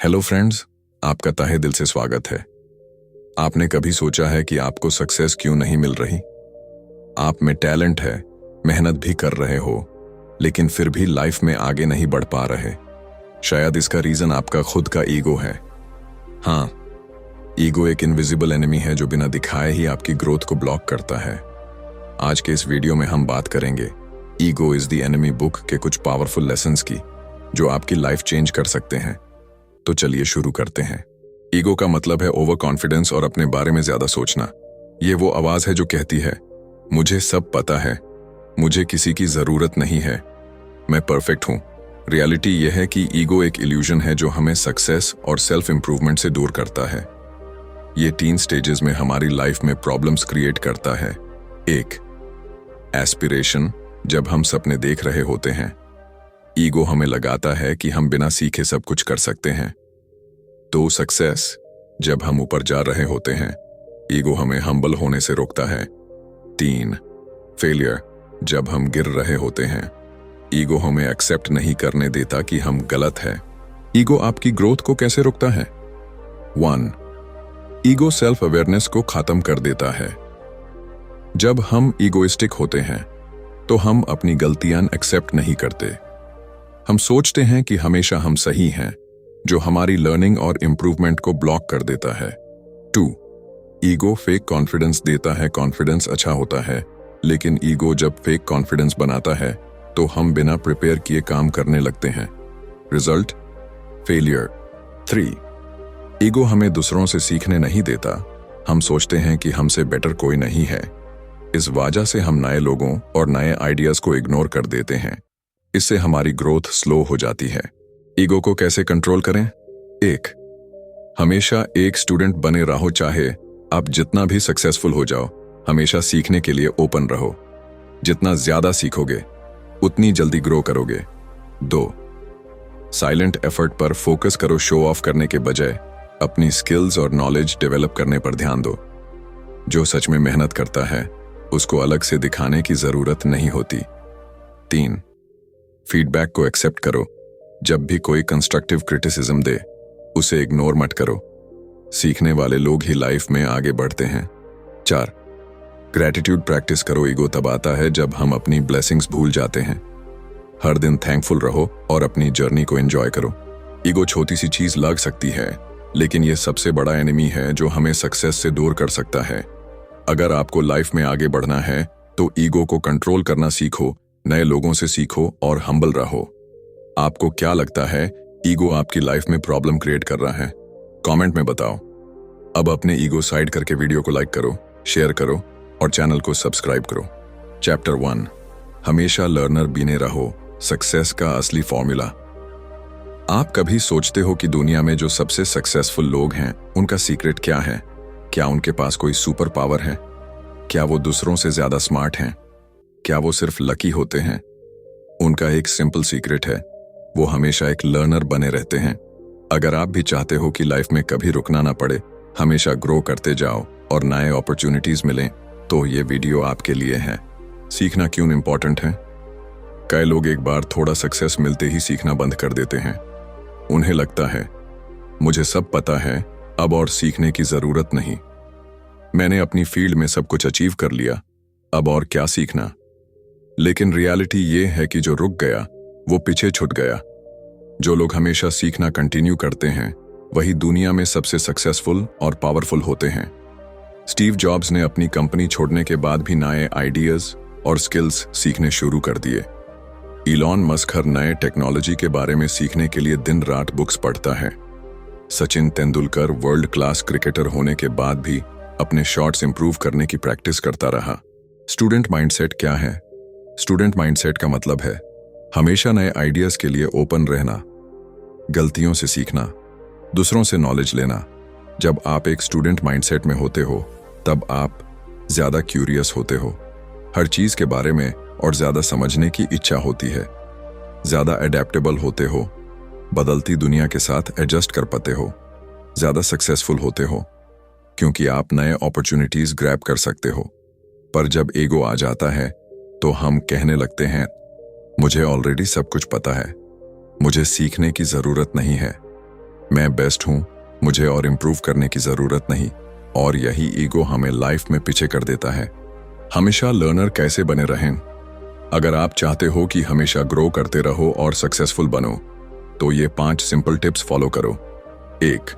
Hello friends, आपका तहे दिल से स्वागत है। आपने कभी सोचा है कि आपको सक्सेस क्यों नहीं मिल रही? आप में टैलेंट है, मेहनत भी कर रहे हो, लेकिन फिर भी लाइफ में आगे नहीं बढ़ पा रहे। शायद इसका रीजन आपका खुद का ईगो है। हाँ, ईगो एक इनविजिबल एनिमी है जो बिना दिखाए ही आपकी ग्रोथ को ब्लॉक करता है। आज के इस वीडियो में हम बात करेंगे ego is the enemy book के कुछ पावरफुल लेसन्स की, जो आपकी लाइफ चेंज कर सकते हैं। तो चलिए शुरू करते हैं। ईगो का मतलब है ओवर कॉन्फिडेंस और अपने बारे में ज्यादा सोचना। ये वो आवाज है जो कहती है, मुझे सब पता है, मुझे किसी की जरूरत नहीं है, मैं परफेक्ट हूं। रियलिटी यह है कि ईगो एक इल्यूजन है जो हमें सक्सेस और सेल्फ इंप्रूवमेंट से दूर करता है। ये 3 स्टेजेस में हमारी लाइफ में प्रॉब्लम्स क्रिएट करता है। 1, एस्पिरेशन, जब हम सपने देख रहे होते हैं। ईगो हमें लगाता है कि हम बिना सीखे सब कुछ कर सकते हैं। 2, सक्सेस, जब हम ऊपर जा रहे होते हैं। ईगो हमें हम्बल होने से रोकता है। 3, फेलियर, जब हम गिर रहे होते हैं। ईगो हमें एक्सेप्ट नहीं करने देता कि हम गलत हैं। ईगो आपकी ग्रोथ को कैसे रोकता है? 1, ईगो सेल्फ अवेयरनेस को खत्म कर देता है। जब हम ईगोइस्टिक होते हैं तो हम अपनी गलतियां एक्सेप्ट नहीं करते। हम सोचते हैं कि हमेशा हम सही हैं, जो हमारी लर्निंग और इंप्रूवमेंट को ब्लॉक कर देता है। 2, ईगो फेक कॉन्फिडेंस देता है। कॉन्फिडेंस अच्छा होता है, लेकिन ईगो जब फेक कॉन्फिडेंस बनाता है तो हम बिना प्रिपेयर किए काम करने लगते हैं। Result, failure. 3, ईगो हमें दूसरों से सीखने नहीं देता। हम सोचते हैं कि हमसे बेटर कोई नहीं है। इस वजह से हम नए लोगों और नए आइडियाज को इग्नोर कर देते हैं। इससे हमारी ग्रोथ स्लो हो जाती है। ईगो को कैसे कंट्रोल करें? 1, हमेशा एक स्टूडेंट बने रहो। चाहे आप जितना भी सक्सेसफुल हो जाओ, हमेशा सीखने के लिए ओपन रहो। जितना ज्यादा सीखोगे उतनी जल्दी ग्रो करोगे। 2, साइलेंट एफर्ट पर फोकस करो। शो ऑफ करने के बजाय अपनी स्किल्स और नॉलेज डेवलप करने पर ध्यान दो। जो सच में मेहनत करता है उसको अलग से दिखाने की जरूरत नहीं होती। 3, फीडबैक को एक्सेप्ट करो। जब भी कोई कंस्ट्रक्टिव क्रिटिसिज्म दे, उसे इग्नोर मत करो। सीखने वाले लोग ही लाइफ में आगे बढ़ते हैं। 4, ग्रैटिट्यूड प्रैक्टिस करो। ईगो तब आता है जब हम अपनी ब्लेसिंग्स भूल जाते हैं। हर दिन थैंकफुल रहो और अपनी जर्नी को एंजॉय करो। ईगो छोटी सी चीज लग सकती है, लेकिन यह सबसे बड़ा एनिमी है जो हमें सक्सेस से दूर कर सकता है। अगर आपको लाइफ में आगे बढ़ना है तो ईगो को कंट्रोल करना सीखो, नए लोगों से सीखो और हम्बल रहो। आपको क्या लगता है ईगो आपकी लाइफ में प्रॉब्लम क्रिएट कर रहा है? कमेंट में बताओ। अब अपने ईगो साइड करके वीडियो को लाइक करो, शेयर करो और चैनल को सब्सक्राइब करो। चैप्टर 1, हमेशा लर्नर बने रहो, सक्सेस का असली फॉर्मूला। आप कभी सोचते हो कि दुनिया में जो सबसे सक्सेसफुल लोग हैं उनका सीक्रेट क्या है? क्या उनके पास कोई सुपर पावर है? क्या वो दूसरों से ज्यादा स्मार्ट हैं? क्या वो सिर्फ लकी होते हैं? उनका एक सिंपल सीक्रेट है, वो हमेशा एक लर्नर बने रहते हैं। अगर आप भी चाहते हो कि लाइफ में कभी रुकना ना पड़े, हमेशा ग्रो करते जाओ और नए अपॉर्चुनिटीज मिलें, तो ये वीडियो आपके लिए है। सीखना क्यों इंपॉर्टेंट है? कई लोग एक बार थोड़ा सक्सेस मिलते ही सीखना बंद कर देते हैं। उन्हें लगता है, मुझे सब पता है, अब और सीखने की जरूरत नहीं। मैंने अपनी फील्ड में सब कुछ अचीव कर लिया, अब और क्या सीखना? लेकिन रियलिटी ये है कि जो रुक गया वो पीछे छूट गया। जो लोग हमेशा सीखना कंटिन्यू करते हैं वही दुनिया में सबसे सक्सेसफुल और पावरफुल होते हैं। स्टीव जॉब्स ने अपनी कंपनी छोड़ने के बाद भी नए आइडियाज और स्किल्स सीखने शुरू कर दिए। इलॉन मस्क हर नए टेक्नोलॉजी के बारे में सीखने के लिए दिन रात बुक्स पढ़ता है। Sachin Tendulkar world class cricketer होने के बाद भी अपने शॉट्स इंप्रूव करने की प्रैक्टिस करता रहा। स्टूडेंट माइंडसेट क्या है? स्टूडेंट माइंडसेट का मतलब है हमेशा नए आइडियाज के लिए ओपन रहना, गलतियों से सीखना, दूसरों से नॉलेज लेना। जब आप एक स्टूडेंट माइंडसेट में होते हो तब आप ज्यादा क्यूरियस होते हो, हर चीज के बारे में और ज्यादा समझने की इच्छा होती है। ज्यादा अडेप्टेबल होते हो, बदलती दुनिया के साथ एडजस्ट कर पाते हो। ज्यादा सक्सेसफुल होते हो क्योंकि आप नए अपॉर्चुनिटीज ग्रैब कर सकते हो। पर जब ईगो आ जाता है तो हम कहने लगते हैं, मुझे ऑलरेडी सब कुछ पता है, मुझे सीखने की जरूरत नहीं है। मैं बेस्ट हूं, मुझे और इम्प्रूव करने की जरूरत नहीं। और यही ईगो हमें लाइफ में पीछे कर देता है। हमेशा लर्नर कैसे बने रहें? अगर आप चाहते हो कि हमेशा ग्रो करते रहो और सक्सेसफुल बनो, तो ये 5 सिंपल टिप्स फॉलो करो। 1.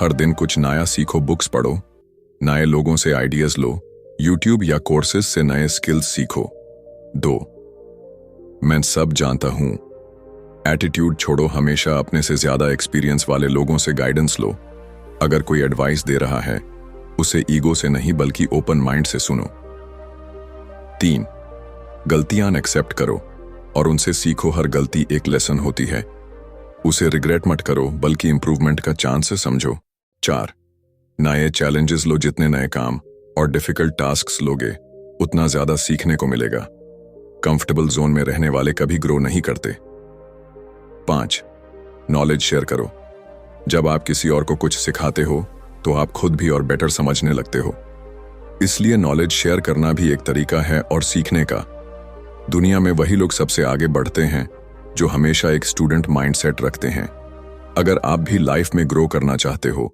हर दिन कुछ नया सीखो, बुक्स पढ़ो, नए लोगों से आइडियाज लो, यूट्यूब या कोर्सेज से नए स्किल्स सीखो। 2. मैं सब जानता हूं एटीट्यूड छोड़ो, हमेशा अपने से ज्यादा एक्सपीरियंस वाले लोगों से गाइडेंस लो। अगर कोई एडवाइस दे रहा है, उसे ईगो से नहीं बल्कि ओपन माइंड से सुनो। 3. गलतियां एक्सेप्ट करो और उनसे सीखो, हर गलती एक लेसन होती है। उसे रिग्रेट मत करो बल्कि इंप्रूवमेंट का चांस से समझो। 4. नए चैलेंजेस लो, जितने नए काम और डिफिकल्ट टास्क्स लोगे उतना ज्यादा सीखने को मिलेगा। कंफर्टेबल जोन में रहने वाले कभी ग्रो नहीं करते। 5. नॉलेज शेयर करो, जब आप किसी और को कुछ सिखाते हो तो आप खुद भी और बेटर समझने लगते हो। इसलिए नॉलेज शेयर करना भी एक तरीका है और सीखने का। दुनिया में वही लोग सबसे आगे बढ़ते हैं जो हमेशा एक स्टूडेंट माइंडसेट रखते हैं। अगर आप भी लाइफ में ग्रो करना चाहते हो,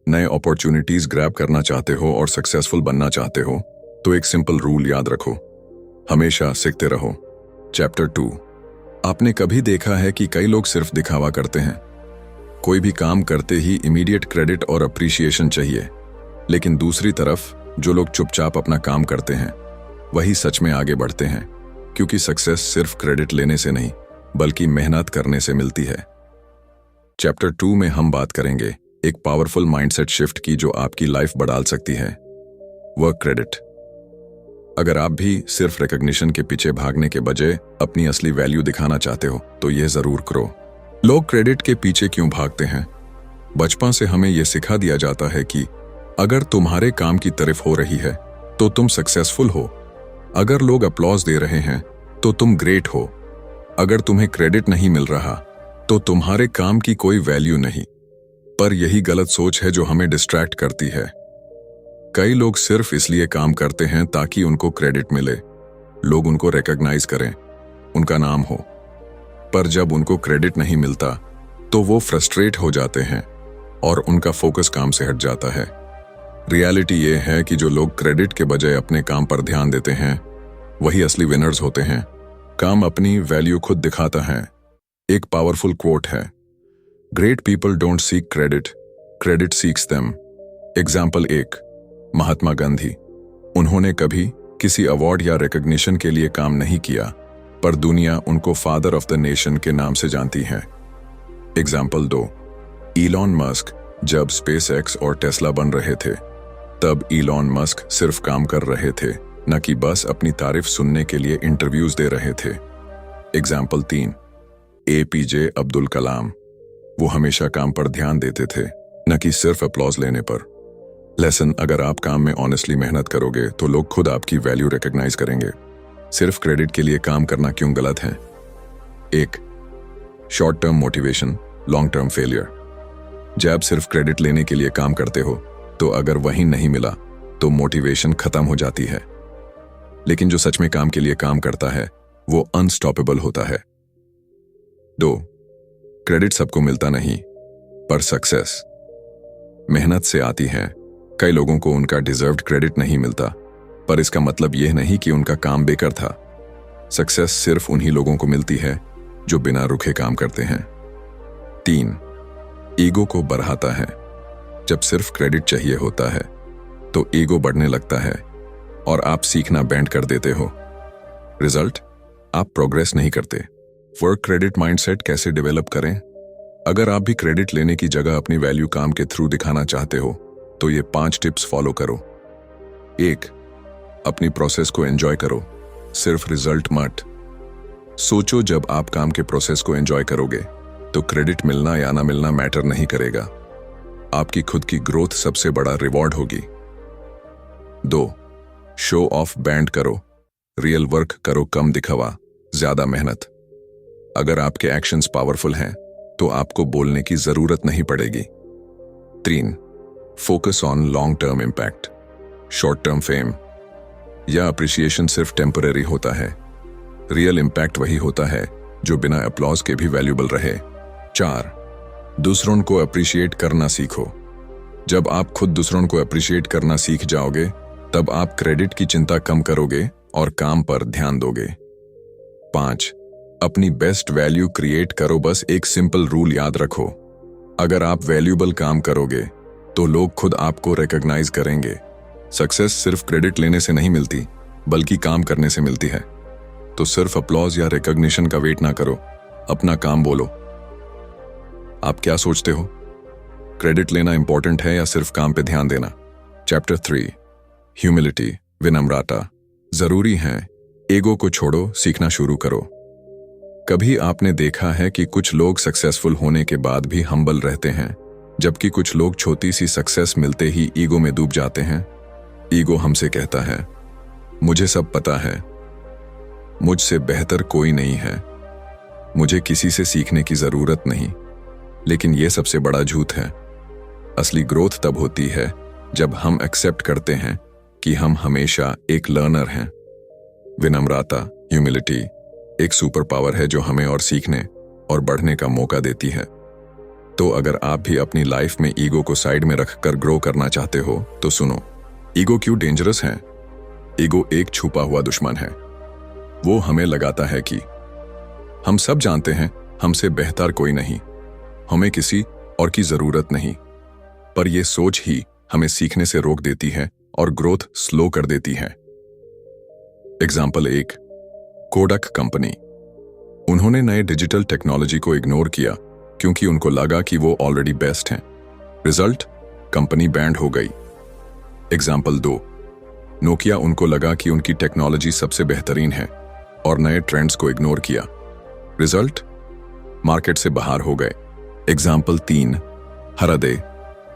नए अपॉर्चुनिटीज ग्रैब करना चाहते हो और सक्सेसफुल बनना चाहते हो, तो एक सिंपल रूल याद रखो, हमेशा सीखते रहो। चैप्टर 2। आपने कभी देखा है कि कई लोग सिर्फ दिखावा करते हैं? कोई भी काम करते ही इमीडिएट क्रेडिट और अप्रिसिएशन चाहिए, लेकिन दूसरी तरफ जो लोग चुपचाप अपना काम करते हैं वही सच में आगे बढ़ते हैं, क्योंकि सक्सेस सिर्फ क्रेडिट लेने से नहीं बल्कि मेहनत करने से मिलती है। चैप्टर 2 में हम बात करेंगे एक पावरफुल माइंडसेट शिफ्ट की जो आपकी लाइफ बदल सकती है, वर्क क्रेडिट। अगर आप भी सिर्फ रिकॉग्निशन के पीछे भागने के बजाय अपनी असली वैल्यू दिखाना चाहते हो तो यह जरूर करो। लोग क्रेडिट के पीछे क्यों भागते हैं? बचपन से हमें यह सिखा दिया जाता है कि अगर तुम्हारे काम की तारीफ हो रही है तो तुम सक्सेसफुल हो, अगर लोग अप्लॉज दे रहे हैं तो तुम ग्रेट हो, अगर तुम्हें क्रेडिट नहीं मिल रहा तो तुम्हारे काम की कोई वैल्यू नहीं। पर यही गलत सोच है जो हमें डिस्ट्रैक्ट करती है। कई लोग सिर्फ इसलिए काम करते हैं ताकि उनको क्रेडिट मिले, लोग उनको रिकॉग्नाइज करें, उनका नाम हो। पर जब उनको क्रेडिट नहीं मिलता तो वो फ्रस्ट्रेट हो जाते हैं और उनका फोकस काम से हट जाता है। रियलिटी ये है कि जो लोग क्रेडिट के बजाय अपने काम पर ध्यान देते हैं वही असली विनर्स होते हैं। काम अपनी वैल्यू खुद दिखाता है। एक पावरफुल कोट है, great people don't seek credit, credit seeks them. Example 1, Mahatma Gandhi. उन्होंने कभी किसी अवार्ड या रिकॉग्निशन के लिए काम नहीं किया, पर दुनिया उनको फादर ऑफ द नेशन के नाम से जानती है। Example 2, Elon Musk. जब स्पेसएक्स और टेस्ला बन रहे थे तब इलॉन मस्क सिर्फ काम कर रहे थे, न कि बस अपनी तारीफ सुनने के लिए इंटरव्यूज दे रहे थे। Example 3, APJ Abdul Kalam. वो हमेशा काम पर ध्यान देते थे, न कि सिर्फ अपलॉज लेने पर। लेसन, अगर आप काम में ऑनेस्टली मेहनत करोगे तो लोग खुद आपकी वैल्यू रिकॉग्नाइज करेंगे। सिर्फ क्रेडिट के लिए काम करना क्यों गलत है? 1, short term motivation, long term failure. जब सिर्फ क्रेडिट लेने के लिए काम करते हो तो अगर वही नहीं मिला तो मोटिवेशन खत्म हो जाती है। लेकिन जो सच में काम के लिए काम करता है वो अनस्टॉपेबल होता है। 2, क्रेडिट सबको मिलता नहीं, पर सक्सेस मेहनत से आती है। कई लोगों को उनका डिजर्व्ड क्रेडिट नहीं मिलता, पर इसका मतलब यह नहीं कि उनका काम बेकार था। सक्सेस सिर्फ उन्हीं लोगों को मिलती है जो बिना रुके काम करते हैं। 3, ईगो को बढ़ाता है। जब सिर्फ क्रेडिट चाहिए होता है तो ईगो बढ़ने लगता है और आप सीखना बैंड कर देते हो। रिजल्ट, आप प्रोग्रेस नहीं करते। वर्क क्रेडिट माइंडसेट कैसे डेवलप करें? अगर आप भी क्रेडिट लेने की जगह अपनी वैल्यू काम के थ्रू दिखाना चाहते हो तो ये 5 टिप्स फॉलो करो। 1, अपनी प्रोसेस को एंजॉय करो, सिर्फ रिजल्ट मत। सोचो, जब आप काम के प्रोसेस को एंजॉय करोगे तो क्रेडिट मिलना या ना मिलना मैटर नहीं करेगा। आपकी खुद की ग्रोथ सबसे बड़ा रिवॉर्ड होगी। 2, शो ऑफ बैंड करो, रियल वर्क करो, कम दिखावा, ज्यादा मेहनत। अगर आपके एक्शंस पावरफुल हैं तो आपको बोलने की जरूरत नहीं पड़ेगी। 3, focus on long term impact. Short term fame या अप्रिसिएशन सिर्फ टेम्पररी होता है, रियल इंपैक्ट वही होता है जो बिना अपलॉज के भी वैल्यूबल रहे। 4, दूसरों को अप्रिशिएट करना सीखो। जब आप खुद दूसरों को अप्रिशिएट करना सीख जाओगे, तब आप क्रेडिट की चिंता कम करोगे और काम पर ध्यान दोगे। 5. अपनी बेस्ट वैल्यू क्रिएट करो। बस एक सिंपल रूल याद रखो, अगर आप वैल्यूबल काम करोगे तो लोग खुद आपको रिकॉग्नाइज करेंगे। सक्सेस सिर्फ क्रेडिट लेने से नहीं मिलती, बल्कि काम करने से मिलती है। तो सिर्फ अपलॉज या रिकॉग्निशन का वेट ना करो, अपना काम बोलो। आप क्या सोचते हो, क्रेडिट लेना इंपॉर्टेंट है या सिर्फ काम पे ध्यान देना? चैप्टर 3, ह्यूमिलिटी, विनम्रता जरूरी है। ईगो को छोड़ो, सीखना शुरू करो। कभी आपने देखा है कि कुछ लोग सक्सेसफुल होने के बाद भी हम्बल रहते हैं, जबकि कुछ लोग छोटी सी सक्सेस मिलते ही ईगो में डूब जाते हैं। ईगो हमसे कहता है, मुझे सब पता है, मुझसे बेहतर कोई नहीं है, मुझे किसी से सीखने की जरूरत नहीं। लेकिन यह सबसे बड़ा झूठ है। असली ग्रोथ तब होती है जब हम एक्सेप्ट करते हैं कि हम हमेशा एक लर्नर हैं। विनम्रता, ह्यूमिलिटी एक सुपर पावर है जो हमें और सीखने और बढ़ने का मौका देती है। तो अगर आप भी अपनी लाइफ में ईगो को साइड में रखकर ग्रो करना चाहते हो तो सुनो, ईगो क्यों डेंजरस है। ईगो एक छुपा हुआ दुश्मन है। वो हमें लगाता है कि हम सब जानते हैं, हमसे बेहतर कोई नहीं, हमें किसी और की जरूरत नहीं। पर यह सोच ही हमें सीखने से रोक देती है और ग्रोथ स्लो कर देती है। Example 1, Kodak company. उन्होंने नए डिजिटल टेक्नोलॉजी को इग्नोर किया क्योंकि उनको लगा कि वो ऑलरेडी बेस्ट हैं। रिजल्ट, कंपनी बैंड हो गई। Example 2, Nokia. उनको लगा कि उनकी टेक्नोलॉजी सबसे बेहतरीन है और नए ट्रेंड्स को इग्नोर किया। रिजल्ट, मार्केट से बाहर हो गए। एग्जाम्पल 3, हरादे,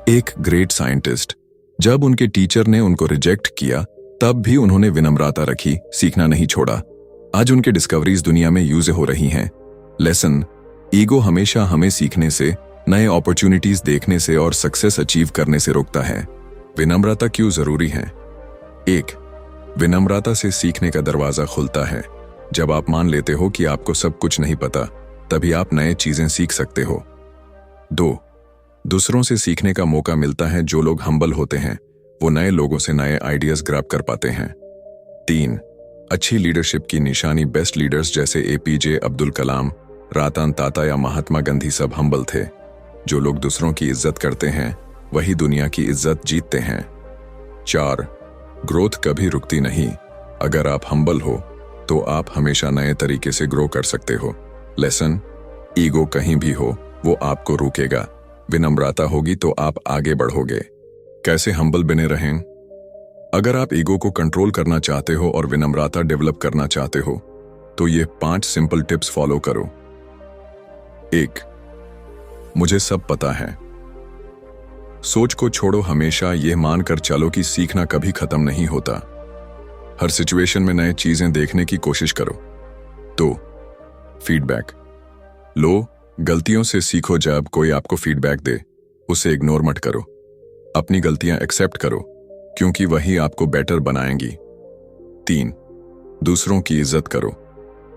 एक ग्रेट साइंटिस्ट। जब उनके टीचर ने उनको रिजेक्ट किया, तब भी उन्होंने विनम्रता रखी, सीखना नहीं छोड़ा। आज उनके डिस्कवरीज दुनिया में यूज हो रही हैं। लेसन, ईगो हमेशा हमें सीखने से, नए अपॉर्चुनिटीज देखने से और सक्सेस अचीव करने से रोकता है। विनम्रता क्यों जरूरी है? 1, विनम्रता से सीखने का दरवाजा खुलता है। जब आप मान लेते हो कि आपको सब कुछ नहीं पता, तभी आप नए चीजें सीख सकते हो। 2, दूसरों से सीखने का मौका मिलता है। जो लोग हम्बल होते हैं वो नए लोगों से नए आइडियाज ग्रैब कर पाते हैं। 3, अच्छी लीडरशिप की निशानी। बेस्ट लीडर्स जैसे APJ अब्दुल कलाम, रतन टाटा या महात्मा गांधी सब हम्बल थे। जो लोग दूसरों की इज्जत करते हैं वही दुनिया की इज्जत जीतते हैं। 4, ग्रोथ कभी रुकती नहीं। अगर आप हम्बल हो तो आप हमेशा नए तरीके से ग्रो कर सकते हो। लेसन, ईगो कहीं भी हो वो आपको रोकेगा। विनम्रता होगी तो आप आगे बढ़ोगे। कैसे हम्बल बने रहें? अगर आप ईगो को कंट्रोल करना चाहते हो और विनम्रता डेवलप करना चाहते हो तो ये 5 सिंपल टिप्स फॉलो करो। 1, मुझे सब पता है। सोच को छोड़ो, हमेशा यह मानकर चलो कि सीखना कभी खत्म नहीं होता। हर सिचुएशन में नए चीजें देखने की कोशिश करो। 2, फीडबैक लो, गलतियों से सीखो। जब कोई आपको फीडबैक दे, उसे इग्नोर मत करो। अपनी गलतियां एक्सेप्ट करो, क्योंकि वही आपको बेटर बनाएंगी। 3, दूसरों की इज्जत करो।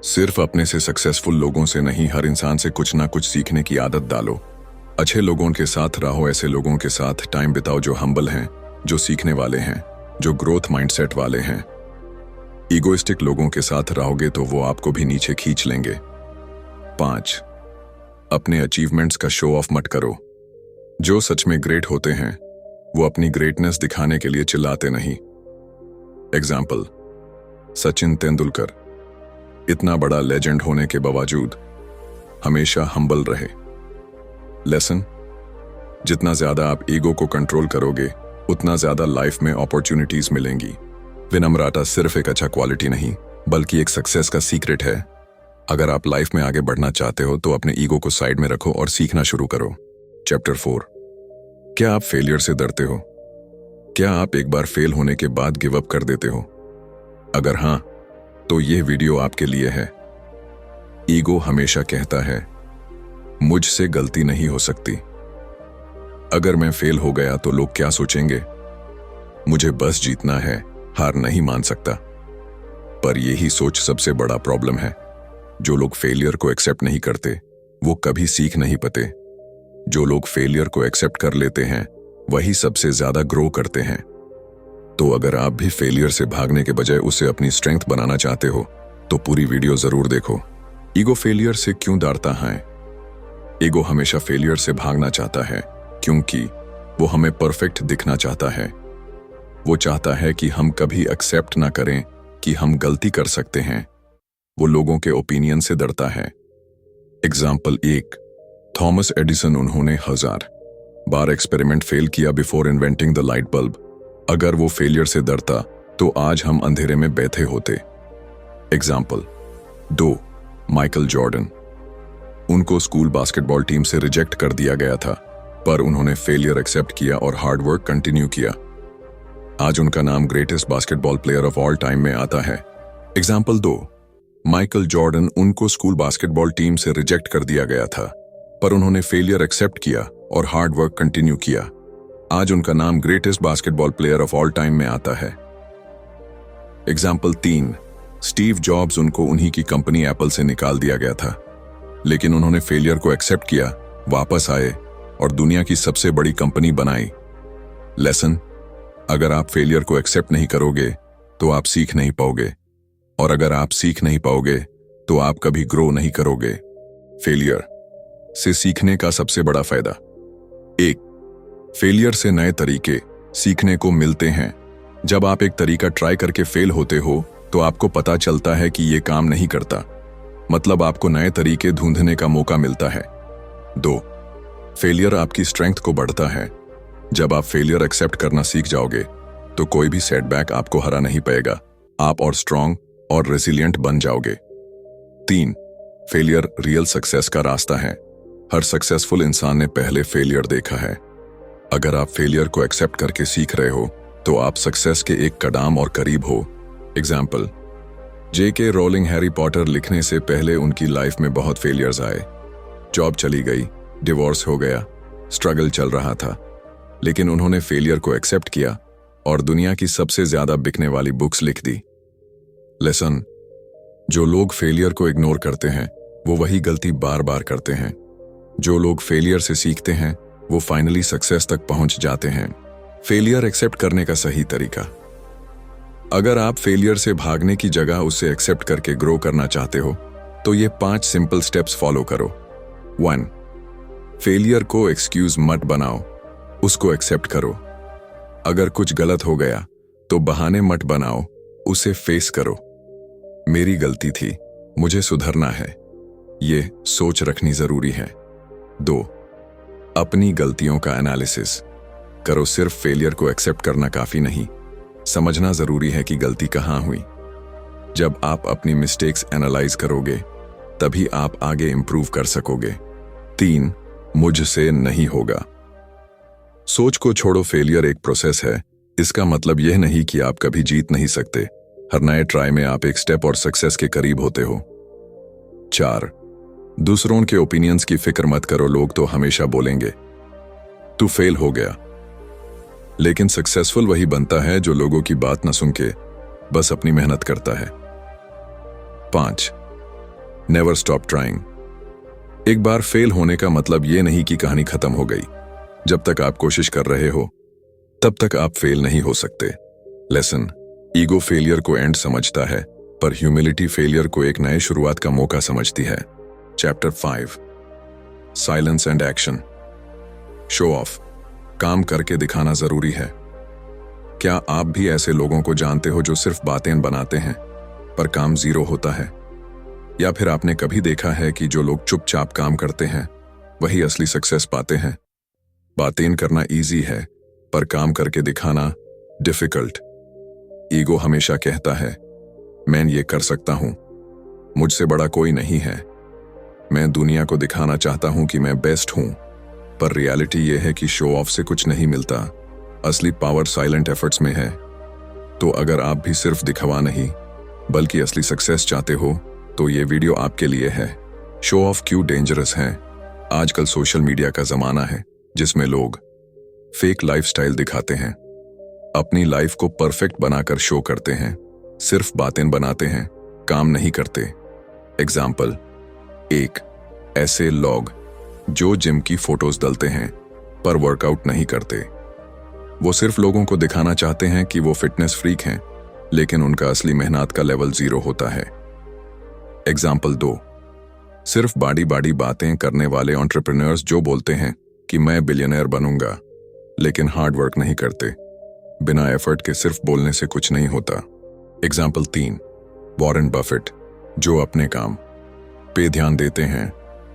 सिर्फ अपने से सक्सेसफुल लोगों से नहीं, हर इंसान से कुछ ना कुछ सीखने की आदत डालो। अच्छे लोगों के साथ रहो, ऐसे लोगों के साथ टाइम बिताओ जो हम्बल हैं, जो सीखने वाले हैं, जो ग्रोथ माइंडसेट वाले हैं। ईगोइस्टिक लोगों के साथ रहोगे तो वो आपको भी नीचे खींच लेंगे। 5, अपने अचीवमेंट्स का शो ऑफ मत करो। जो सच में ग्रेट होते हैं वो अपनी ग्रेटनेस दिखाने के लिए चिल्लाते नहीं। एग्जाम्पल, सचिन तेंदुलकर इतना बड़ा लेजेंड होने के बावजूद हमेशा हम्बल रहे। लेसन, जितना ज्यादा आप ईगो को कंट्रोल करोगे उतना ज्यादा लाइफ में अपॉर्चुनिटीज मिलेंगी। विनम्रता सिर्फ एक अच्छा क्वालिटी नहीं, बल्कि एक सक्सेस का सीक्रेट है। अगर आप लाइफ में आगे बढ़ना चाहते हो तो अपने ईगो को साइड में रखो और सीखना शुरू करो। चैप्टर 4, क्या आप फेलियर से डरते हो? क्या आप एक बार फेल होने के बाद गिव अप कर देते हो? अगर हां, तो यह वीडियो आपके लिए है। ईगो हमेशा कहता है, मुझसे गलती नहीं हो सकती। अगर मैं फेल हो गया तो लोग क्या सोचेंगे? मुझे बस जीतना है, हार नहीं मान सकता। पर यही सोच सबसे बड़ा प्रॉब्लम है। जो लोग फेलियर को एक्सेप्ट नहीं करते वो कभी सीख नहीं पाते। जो लोग फेलियर को एक्सेप्ट कर लेते हैं वही सबसे ज्यादा ग्रो करते हैं। तो अगर आप भी फेलियर से भागने के बजाय उसे अपनी स्ट्रेंथ बनाना चाहते हो तो पूरी वीडियो जरूर देखो। ईगो फेलियर से क्यों डरता है? ईगो हमेशा फेलियर से भागना चाहता है क्योंकि वो हमें परफेक्ट दिखना चाहता है। वो चाहता है कि हम कभी एक्सेप्ट ना करें कि हम गलती कर सकते हैं। वो लोगों के ओपिनियन से डरता है। Example 1, Thomas Edison. उन्होंने 1000 बार एक्सपेरिमेंट फेल किया before inventing the light bulb. अगर वो फेलियर से डरता तो आज हम अंधेरे में बैठे होते। Example 2, Michael Jordan. उनको स्कूल बास्केटबॉल टीम से रिजेक्ट कर दिया गया था, पर उन्होंने फेलियर एक्सेप्ट किया और हार्ड वर्क कंटिन्यू किया। आज उनका नाम greatest basketball player of all time में आता है। Example 2, Michael Jordan. उनको स्कूल बास्केटबॉल टीम से रिजेक्ट कर दिया गया था, पर उन्होंने फेलियर एक्सेप्ट किया और हार्ड वर्क कंटिन्यू किया। आज उनका नाम greatest basketball player of all time में आता है। Example 3, Steve jobs. उनको उन्हीं की कंपनी एप्पल से निकाल दिया गया था, लेकिन उन्होंने फेलियर को एक्सेप्ट किया, वापस आए और दुनिया की सबसे बड़ी कंपनी बनाई। लेसन, अगर आप फेलियर को एक्सेप्ट नहीं करोगे तो आप सीख नहीं पाओगे, और अगर आप सीख नहीं पाओगे तो आप कभी ग्रो नहीं करोगे। फेलियर से सीखने का सबसे बड़ा फायदा। 1, फेलियर से नए तरीके सीखने को मिलते हैं। जब आप एक तरीका ट्राई करके फेल होते हो तो आपको पता चलता है कि यह काम नहीं करता, मतलब आपको नए तरीके ढूंढने का मौका मिलता है। 2, फेलियर आपकी स्ट्रेंथ को बढ़ता है। जब आप फेलियर एक्सेप्ट करना सीख जाओगे तो कोई भी सेटबैक आपको हरा नहीं पाएगा। आप और स्ट्रांग और रेसिलिएंट बन जाओगे। 3, फेलियर रियल सक्सेस का रास्ता है। हर सक्सेसफुल इंसान ने पहले फेलियर देखा है। अगर आप फेलियर को एक्सेप्ट करके सीख रहे हो तो आप सक्सेस के एक कदम और करीब हो। Example, J.K. Rolling Harry Potter लिखने से पहले उनकी लाइफ में बहुत फेलियर्स आए। जॉब चली गई, डिवोर्स हो गया, स्ट्रगल चल रहा था, लेकिन उन्होंने फेलियर को एक्सेप्ट किया और दुनिया की सबसे ज्यादा बिकने वाली बुक्स लिख दी। लेसन, जो लोग फेलियर को इग्नोर करते हैं वो वही गलती बार बार करते हैं। जो लोग फेलियर से सीखते हैं वो फाइनली सक्सेस तक पहुंच जाते हैं। फेलियर एक्सेप्ट करने का सही तरीका। अगर आप फेलियर से भागने की जगह उसे एक्सेप्ट करके ग्रो करना चाहते हो तो ये 5 सिंपल स्टेप्स फॉलो करो। 1, फेलियर को एक्सक्यूज मत बनाओ, उसको एक्सेप्ट करो। अगर कुछ गलत हो गया तो बहाने मत बनाओ, उसे फेस करो। मेरी गलती थी, मुझे सुधरना है, ये सोच रखनी जरूरी है। 2, अपनी गलतियों का एनालिसिस करो। सिर्फ फेलियर को एक्सेप्ट करना काफी नहीं, समझना जरूरी है कि गलती कहां हुई। जब आप अपनी मिस्टेक्स एनालाइज करोगे तभी आप आगे इंप्रूव कर सकोगे। 3, मुझसे नहीं होगा। सोच को छोड़ो, फेलियर एक प्रोसेस है। इसका मतलब यह नहीं कि आप कभी जीत नहीं सकते। हर नए ट्राई में आप एक स्टेप और सक्सेस के करीब होते हो। 4, दूसरों के ओपिनियंस की फिक्र मत करो। लोग तो हमेशा बोलेंगे तू फेल हो गया, लेकिन सक्सेसफुल वही बनता है जो लोगों की बात न सुन के बस अपनी मेहनत करता है। 5, नेवर स्टॉप ट्राइंग। एक बार फेल होने का मतलब यह नहीं कि कहानी खत्म हो गई। जब तक आप कोशिश कर रहे हो तब तक आप फेल नहीं हो सकते। लेसन, ईगो फेलियर को एंड समझता है, पर ह्यूमिलिटी फेलियर को एक नए शुरुआत का मौका समझती है। Chapter 5, silence and action. Show off, काम करके दिखाना जरूरी है। क्या आप भी ऐसे लोगों को जानते हो जो सिर्फ बातें बनाते हैं पर काम जीरो होता है? या फिर आपने कभी देखा है कि जो लोग चुपचाप काम करते हैं वही असली सक्सेस पाते हैं? बातें करना इजी है पर काम करके दिखाना डिफिकल्ट। ईगो हमेशा कहता है मैं ये कर सकता हूं, मुझसे बड़ा कोई नहीं है, मैं दुनिया को दिखाना चाहता हूं कि मैं बेस्ट हूं। पर रियलिटी यह है कि शो ऑफ से कुछ नहीं मिलता, असली पावर साइलेंट एफर्ट्स में है। तो अगर आप भी सिर्फ दिखावा नहीं बल्कि असली सक्सेस चाहते हो तो ये वीडियो आपके लिए है। शो ऑफ क्यों डेंजरस है? आजकल सोशल मीडिया का जमाना है जिसमें लोग फेक लाइफस्टाइल दिखाते हैं, अपनी लाइफ को परफेक्ट बनाकर शो करते हैं, सिर्फ बातें बनाते हैं, काम नहीं करते। एग्जाम्पल 1, ऐसे लोग जो जिम की फोटोज डालते हैं पर वर्कआउट नहीं करते। वो सिर्फ लोगों को दिखाना चाहते हैं कि वो फिटनेस फ्रीक हैं, लेकिन उनका असली मेहनत का लेवल 0 होता है। एग्जाम्पल 2, सिर्फ बाड़ी बाड़ी बातें करने वाले एंटरप्रेन्योर्स जो बोलते हैं कि मैं बिलियनर बनूंगा, लेकिन हार्ड वर्क नहीं करते। बिना एफर्ट के सिर्फ बोलने से कुछ नहीं होता। एग्जाम्पल 3, वॉरेन बफेट, जो अपने काम पे ध्यान देते हैं,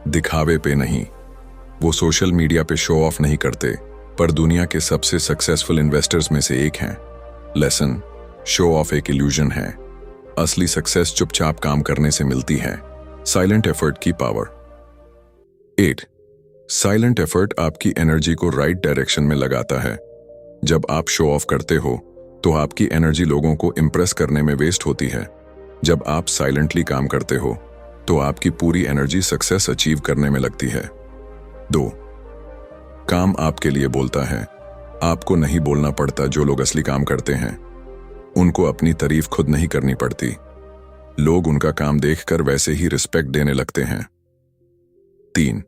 दिखावे पे नहीं। वो सोशल मीडिया पे शो ऑफ नहीं करते, पर दुनिया के सबसे सक्सेसफुल इन्वेस्टर्स में से एक हैं। लेसन, शो ऑफ एक इल्यूजन है। असली सक्सेस चुपचाप काम करने से मिलती है। साइलेंट एफर्ट की पावर। 8, साइलेंट एफर्ट आपकी एनर्जी को राइट डायरेक्शन में लगाता है। जब आप शो ऑफ करते हो तो आपकी एनर्जी लोगों को इंप्रेस करने में वेस्ट होती है। जब आप साइलेंटली काम करते हो तो आपकी पूरी एनर्जी सक्सेस अचीव करने में लगती है। 2, काम आपके लिए बोलता है। आपको नहीं बोलना पड़ता। जो लोग असली काम करते हैं उनको अपनी तारीफ खुद नहीं करनी पड़ती। लोग उनका काम देखकर वैसे ही रिस्पेक्ट देने लगते हैं। 3,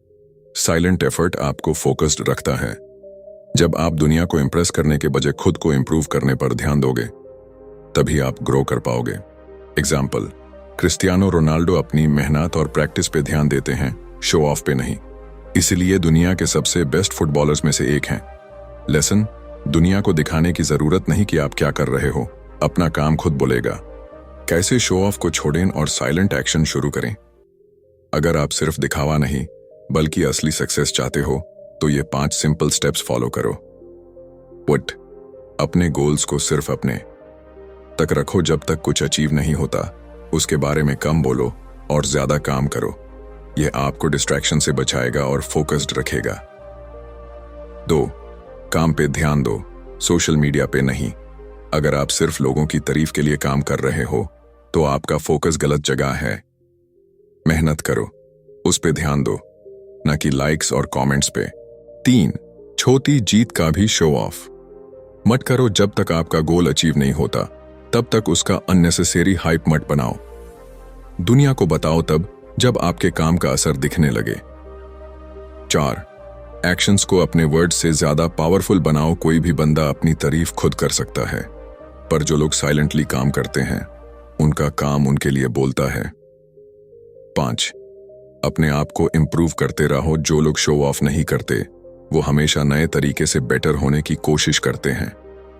साइलेंट एफर्ट आपको फोकस्ड रखता है। जब आप दुनिया को इंप्रेस करने के बजाय खुद को इंप्रूव करने पर ध्यान दोगे, तभी आप ग्रो कर पाओगे। एग्जाम्पल, क्रिस्टियानो रोनाल्डो अपनी मेहनत और प्रैक्टिस पे ध्यान देते हैं, शो ऑफ पे नहीं। इसलिए दुनिया के सबसे बेस्ट फुटबॉलर्स में से एक हैं। लेसन, दुनिया को दिखाने की जरूरत नहीं कि आप क्या कर रहे हो, अपना काम खुद बोलेगा। कैसे शो ऑफ को छोड़ें और साइलेंट एक्शन शुरू करें। अगर आप सिर्फ दिखावा नहीं बल्कि असली सक्सेस चाहते हो तो ये 5 सिंपल स्टेप्स फॉलो करो। पुट, अपने गोल्स को सिर्फ अपने तक रखो। जब तक कुछ अचीव नहीं होता उसके बारे में कम बोलो और ज्यादा काम करो। यह आपको डिस्ट्रैक्शन से बचाएगा और फोकस्ड रखेगा। 2, काम पे ध्यान दो, सोशल मीडिया पे नहीं। अगर आप सिर्फ लोगों की तारीफ के लिए काम कर रहे हो तो आपका फोकस गलत जगह है। मेहनत करो, उस पे ध्यान दो, न कि लाइक्स और कमेंट्स पे। 3, छोटी जीत का भी शो ऑफ मत करो। जब तक आपका गोल अचीव नहीं होता तब तक उसका अननेसेसरी हाइप मत बनाओ। दुनिया को बताओ तब जब आपके काम का असर दिखने लगे। 4, एक्शंस को अपने वर्ड्स से ज्यादा पावरफुल बनाओ। कोई भी बंदा अपनी तारीफ खुद कर सकता है, पर जो लोग साइलेंटली काम करते हैं उनका काम उनके लिए बोलता है। 5, अपने आप को इंप्रूव करते रहो। जो लोग शो ऑफ नहीं करते वो हमेशा नए तरीके से बेटर होने की कोशिश करते हैं।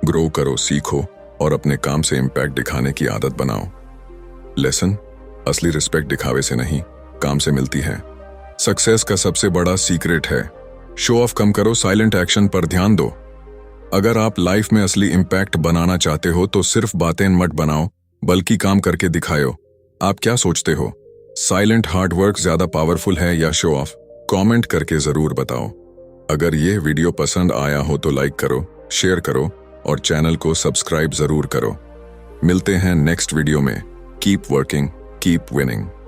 ग्रो करो, सीखो और अपने काम से इंपैक्ट दिखाने की आदत बनाओ। लेसन, असली रिस्पेक्ट दिखावे से नहीं, काम से मिलती है। सक्सेस का सबसे बड़ा सीक्रेट है शो ऑफ कम करो, साइलेंट एक्शन पर ध्यान दो। अगर आप लाइफ में असली इंपैक्ट बनाना चाहते हो तो सिर्फ बातें मत बनाओ बल्कि काम करके दिखाओ। आप क्या सोचते हो, साइलेंट हार्ड वर्क ज्यादा पावरफुल है या शो ऑफ? कमेंट करके जरूर बताओ। अगर ये वीडियो पसंद आया हो तो लाइक करो, शेयर करो और चैनल को सब्सक्राइब जरूर करो। मिलते हैं नेक्स्ट वीडियो में। Keep working, keep winning.